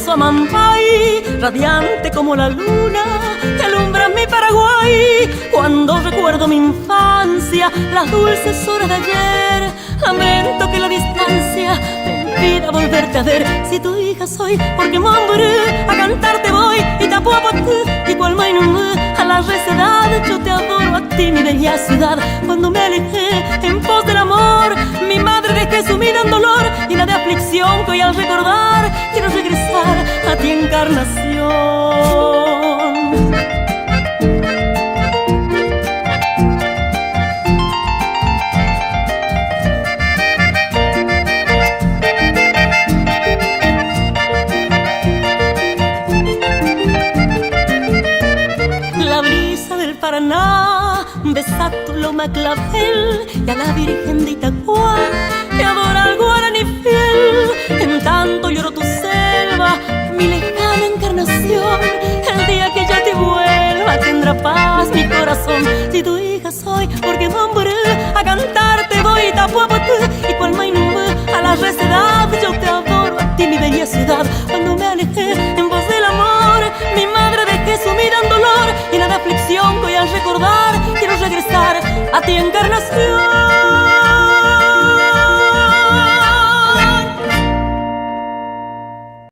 hermoso Amampay, radiante como la luna que alumbra mi Paraguay. Cuando recuerdo mi infancia, las dulces horas de ayer, lamento que la distancia me impida volverte a ver. Si tu hija soy, porque Monburé, a cantarte voy, y Tapuapatú, y Cualmainumú, a la recedad. Yo te adoro a ti, mi bella ciudad. Cuando me alejé en pos del amor, mi madre dejé sumida en dolor, llena de aflicción que hoy al recordar quiero regresar a ti, Encarnación. Paraná, besa tu loma clavel y a la Virgen de Itacuá que adora al guaraní fiel. En tanto lloro tu selva, mi lejana Encarnación. El día que ya te vuelva tendrá paz mi corazón. Si tu hija soy, porque Monburé, a cantarte voy, Tapuapatú y Cualmainumú, a la recedad. Yo te adoro a ti, mi bella ciudad. Cuando me alejé en voz del amor, mi madre dejé sumida en dolor, llena de aflicción que hoy al recordar quiero regresar a ti, Encarnación.